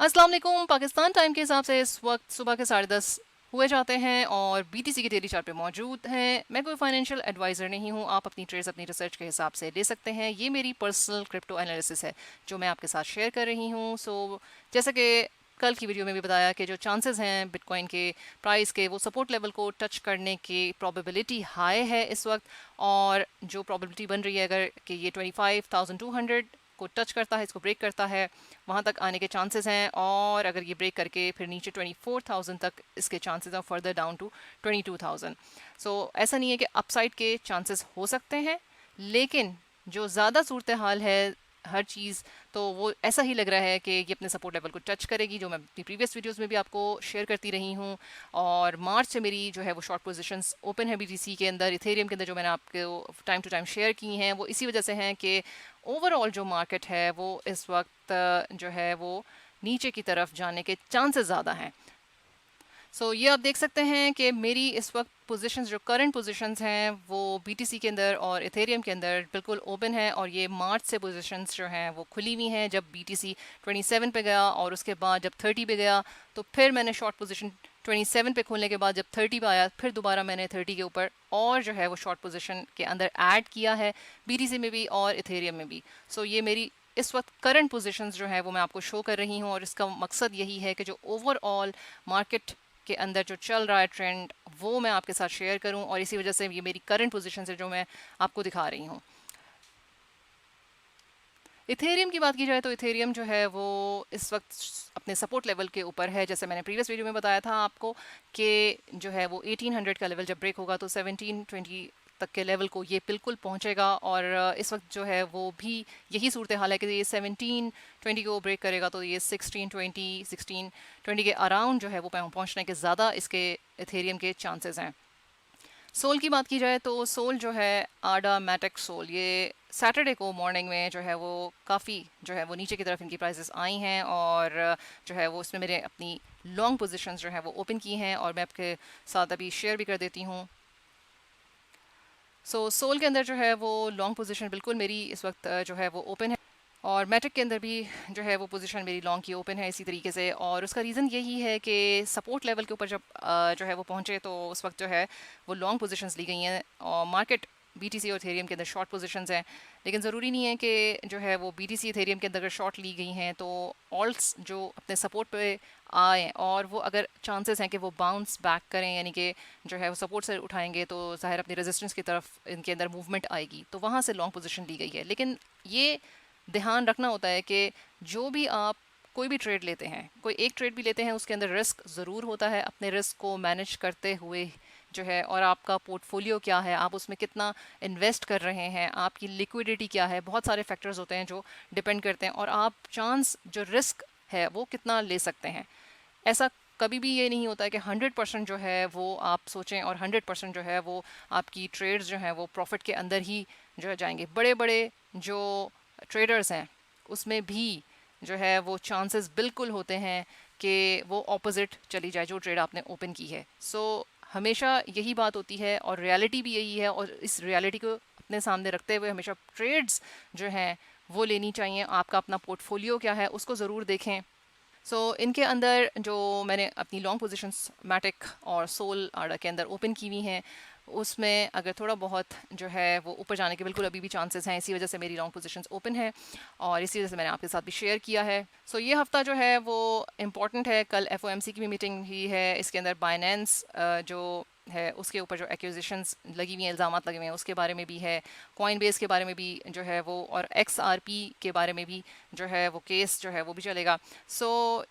अस्सलाम वालेकुम। पाकिस्तान टाइम के हिसाब से इस वक्त सुबह के 10:30 हुए जाते हैं और बीटीसी के डेली चार्ट पे मौजूद हैं। मैं कोई फाइनेंशियल एडवाइज़र नहीं हूँ, आप अपनी ट्रेड्स अपनी रिसर्च के हिसाब से ले सकते हैं। ये मेरी पर्सनल क्रिप्टो एनालिसिस है जो मैं आपके साथ शेयर कर रही हूँ। जैसा कि कल की वीडियो में भी बताया कि जो चांसेस हैं बिटकॉइन के प्राइस के, वो सपोर्ट लेवल को टच करने की प्रोबेबिलिटी हाई है इस वक्त। और जो प्रोबेबिलिटी बन रही है अगर कि ये 25,200 को टच करता है, इसको ब्रेक करता है, वहाँ तक आने के चांसेस हैं। और अगर ये ब्रेक करके फिर नीचे 24,000 तक इसके चांसेस हैं, फर्दर डाउन टू 22,000। ऐसा नहीं है कि अपसाइड के चांसेस हो सकते हैं, लेकिन जो ज़्यादा सूरत हाल है हर चीज़, तो वो ऐसा ही लग रहा है कि ये अपने सपोर्ट लेवल को टच करेगी, जो मैं अपनी प्रीवियस वीडियोस में भी आपको शेयर करती रही हूँ। और मार्च से मेरी जो है वो शॉर्ट पोजीशंस ओपन है बीटीसी के अंदर, इथेरियम के अंदर, जो मैंने आपको टाइम टू टाइम शेयर की हैं। वो इसी वजह से हैं कि ओवरऑल जो मार्केट है वो इस वक्त जो है वो नीचे की तरफ जाने के चांसेस ज़्यादा हैं। ये आप देख सकते हैं कि मेरी इस वक्त पोजीशंस, जो करंट पोजीशंस हैं, वो बीटीसी के अंदर और इथेरियम के अंदर बिल्कुल ओपन है। और ये मार्च से पोजीशंस जो हैं वो खुली हुई हैं। जब बीटीसी 27 पे गया और उसके बाद जब 30 पे गया, तो फिर मैंने शॉर्ट पोजीशन 27 पे खोलने के बाद जब 30 पे आया, फिर दोबारा मैंने 30 के ऊपर और जो है वो शॉर्ट पोजीशन के अंदर ऐड किया है, बीटीसी में भी और इथेरियम में भी। ये मेरी इस वक्त करंट पोजीशंस जो है वो मैं आपको शो कर रही हूँ। और इसका मकसद यही है कि जो ओवरऑल मार्केट के अंदर जो चल रहा है ट्रेंड, वो मैं आपके साथ शेयर करूं। और इसी वजह से ये मेरी करंट पोजीशन है जो मैं आपको दिखा रही हूँ। इथेरियम की बात की जाए तो इथेरियम जो है वो इस वक्त अपने सपोर्ट लेवल के ऊपर है। जैसे मैंने प्रीवियस वीडियो में बताया था आपको कि जो है वो 1800 का लेवल जब ब्रेक होगा तो 1720 तक के लेवल को ये बिल्कुल पहुंचेगा। और इस वक्त जो है वो भी यही सूरत हाल है कि ये 1720 को ब्रेक करेगा तो ये 1620 के अराउंड जो है वो पहुंचने के ज़्यादा इसके इथेरियम के चांसेस हैं। सोल की बात की जाए तो सोल जो है आडा मैटिक सोल, ये सैटरडे को मॉर्निंग में जो है वो काफ़ी जो है वो नीचे की तरफ इनकी प्राइसेस आई हैं। और जो है वो इसमें मेरे अपनी लॉन्ग पोजीशंस जो है वो ओपन की हैं और मैं आपके साथ अभी शेयर भी कर देती हूँ। सोल के अंदर जो है वो लॉन्ग पोजीशन बिल्कुल मेरी इस वक्त जो है वो ओपन है। और मैट्रिक के अंदर भी जो है वो पोजीशन मेरी लॉन्ग की ओपन है इसी तरीके से। और उसका रीज़न यही है कि सपोर्ट लेवल के ऊपर जब जो है वो पहुंचे तो उस वक्त जो है वो लॉन्ग पोजीशंस ली गई हैं। और मार्केट बीटीसी और इथेरियम के अंदर शॉर्ट पोजीशंस हैं, लेकिन ज़रूरी नहीं है कि जो है वो बीटीसी इथेरियम के अंदर अगर शॉर्ट ली गई हैं तो ऑल्ट्स जो अपने सपोर्ट पे आए और वो अगर चांसेस हैं कि वो बाउंस बैक करें, यानी कि जो है वो सपोर्ट से उठाएंगे, तो ज़ाहिर अपनी रेजिस्टेंस की तरफ इनके अंदर मूवमेंट आएगी, तो वहाँ से लॉन्ग पोजीशन ली गई है। लेकिन ये ध्यान रखना होता है कि जो भी आप कोई भी ट्रेड लेते हैं, कोई एक ट्रेड भी लेते हैं, उसके अंदर रिस्क ज़रूर होता है। अपने रिस्क को मैनेज करते हुए जो है, और आपका पोर्टफोलियो क्या है, आप उसमें कितना इन्वेस्ट कर रहे हैं, आपकी लिक्विडिटी क्या है, बहुत सारे फैक्टर्स होते हैं जो डिपेंड करते हैं। और आप चांस जो रिस्क है वो कितना ले सकते हैं। ऐसा कभी भी ये नहीं होता है कि 100% जो है वो आप सोचें और 100% जो है वो आपकी ट्रेड्स जो हैं वो प्रॉफिट के अंदर ही जो है जाएंगे। बड़े बड़े जो ट्रेडर्स हैं उसमें भी जो है वो चांसेस बिल्कुल होते हैं कि वो ऑपोजिट चली जाए जो ट्रेड आपने ओपन की है। हमेशा यही बात होती है और रियलिटी भी यही है। और इस रियलिटी को अपने सामने रखते हुए हमेशा ट्रेड्स जो हैं वो लेनी चाहिए। आपका अपना पोर्टफोलियो क्या है उसको ज़रूर देखें। इनके अंदर जो मैंने अपनी लॉन्ग पोजीशंस मैटिक और सोल आड़ा के अंदर ओपन की हुई हैं, उसमें अगर थोड़ा बहुत जो है वो ऊपर जाने के बिल्कुल अभी भी चांसेस हैं। इसी वजह से मेरी लॉन्ग पोजीशंस ओपन है और इसी वजह से मैंने आपके साथ भी शेयर किया है। ये हफ्ता जो है वो इम्पॉर्टेंट है। कल एफओएमसी की भी मीटिंग ही है। इसके अंदर बाइनेंस जो है उसके ऊपर जो एक्यूजिशंस लगी हुई हैं, इल्ज़ाम लगे हुए हैं, उसके बारे में भी है। कॉइन बेस के बारे में भी जो है वो, और XRP के बारे में भी जो है वो केस जो है वो भी चलेगा।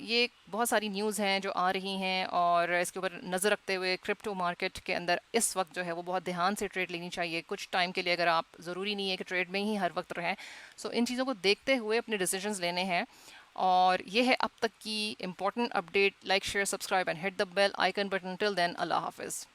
ये बहुत सारी न्यूज़ हैं जो आ रही हैं और इसके ऊपर नज़र रखते हुए क्रिप्टो मार्केट के अंदर इस वक्त जो है वो बहुत ध्यान से ट्रेड लेनी चाहिए कुछ टाइम के लिए। अगर आप, ज़रूरी नहीं है कि ट्रेड में ही हर वक्त रहें। इन चीज़ों को देखते हुए अपने डिसीजंस लेने हैं। और ये है अब तक की important update. Like, share, subscribe and hit the bell icon button. Till then, अल्लाह हाफिज़।